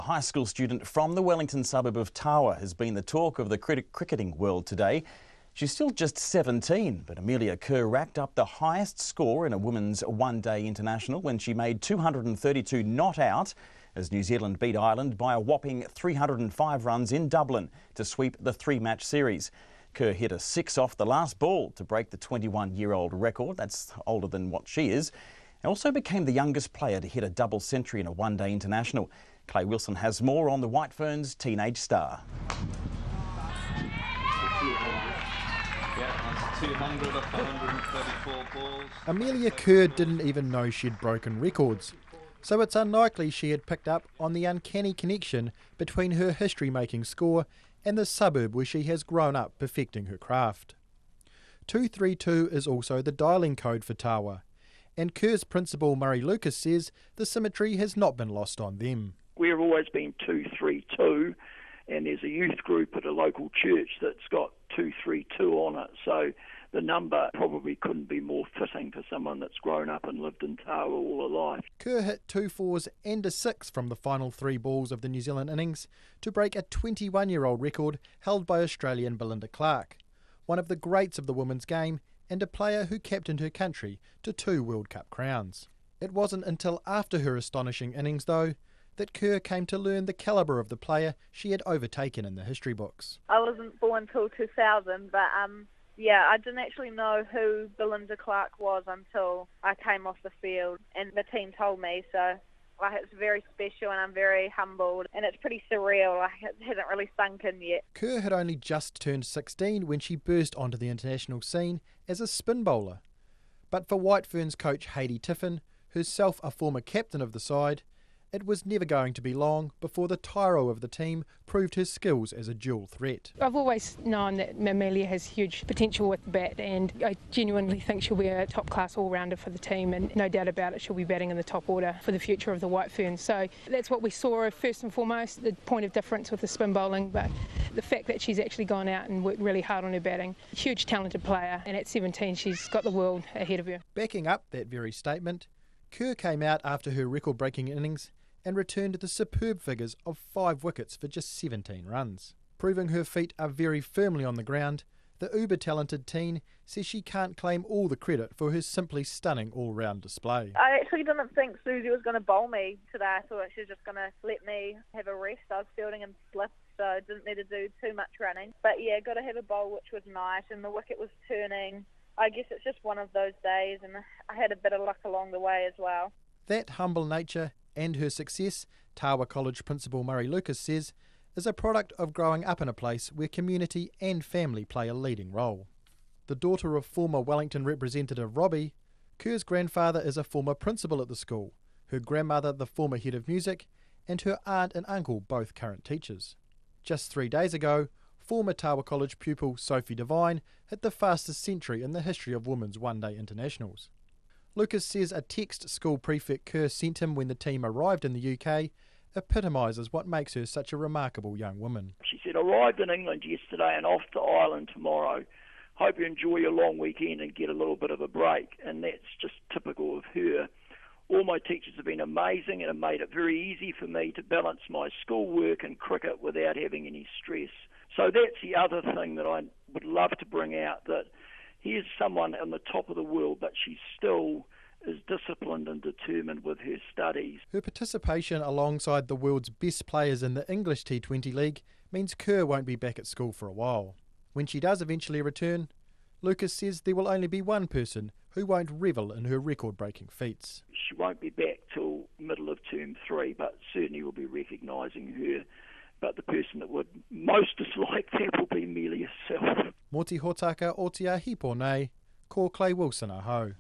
high school student from the Wellington suburb of Tawa has been the talk of the cricketing world today. She's still just 17, but Amelia Kerr racked up the highest score in a women's one-day international when she made 232 not out as New Zealand beat Ireland by a whopping 305 runs in Dublin to sweep the three-match series. Kerr hit a six off the last ball to break the 21-year-old record. That's older than what she is. And also became the youngest player to hit a double century in a one-day international. Clay Wilson has more on the White Ferns teenage star. Yeah, 200 off 134 balls. Amelia Kerr didn't even know she'd broken records, so it's unlikely she had picked up on the uncanny connection between her history-making score and the suburb where she has grown up perfecting her craft. 232 is also the dialling code for Tawa, and Kerr's principal Murray Lucas says the symmetry has not been lost on them. We've always been 232, and there's a youth group at a local church that's got 232 on it, so the number probably couldn't be more fitting for someone that's grown up and lived in Tawa all her life. Kerr hit 2 fours and a 6 from the final 3 balls of the New Zealand innings to break a 21-year-old record held by Australian Belinda Clark, one of the greats of the women's game and a player who captained her country to 2 World Cup crowns. It wasn't until after her astonishing innings, though, that Kerr came to learn the calibre of the player she had overtaken in the history books. I wasn't born till 2000, but I didn't actually know who Belinda Clark was until I came off the field and the team told me, so it's very special and I'm very humbled and it's pretty surreal. It hasn't really sunk in yet. Kerr had only just turned 16 when she burst onto the international scene as a spin bowler. But for White Ferns coach Hayley Tiffin, herself a former captain of the side, it was never going to be long before the tyro of the team proved her skills as a dual threat. I've always known that Amelia has huge potential with the bat, and I genuinely think she'll be a top-class all-rounder for the team, and no doubt about it, she'll be batting in the top order for the future of the White Ferns. So that's what we saw first and foremost, the point of difference with the spin bowling, but the fact that she's actually gone out and worked really hard on her batting. Huge talented player, and at 17 she's got the world ahead of her. Backing up that very statement, Kerr came out after her record-breaking innings and returned the superb figures of 5 wickets for just 17 runs. Proving her feet are very firmly on the ground, the uber-talented teen says she can't claim all the credit for her simply stunning all-round display. I actually didn't think Susie was going to bowl me today. I thought she was just going to let me have a rest. I was fielding in slips, so I didn't need to do too much running. But yeah, got to have a bowl, which was nice, and the wicket was turning. I guess it's just one of those days, and I had a bit of luck along the way as well. That humble nature and her success, Tawa College principal Murray Lucas says, is a product of growing up in a place where community and family play a leading role. The daughter of former Wellington representative Robbie, Kerr's grandfather is a former principal at the school, her grandmother the former head of music, and her aunt and uncle both current teachers. Just 3 days ago, former Tawa College pupil Sophie Devine hit the fastest century in the history of women's one-day internationals. Lucas says a text school prefect Kerr sent him when the team arrived in the UK epitomises what makes her such a remarkable young woman. She said, arrived in England yesterday and off to Ireland tomorrow. Hope you enjoy your long weekend and get a little bit of a break. And that's just typical of her. All my teachers have been amazing and have made it very easy for me to balance my schoolwork and cricket without having any stress. So that's the other thing that I would love to bring out, that here's someone on the top of the world, but she still is disciplined and determined with her studies. Her participation alongside the world's best players in the English T20 League means Kerr won't be back at school for a while. When she does eventually return, Lucas says there will only be one person who won't revel in her record-breaking feats. She won't be back till middle of term 3, but certainly will be recognising her. But the person that would most dislike that will be Amelia herself. Mō te hōtaka o te ahi pōnei, ko Clay Wilson aho.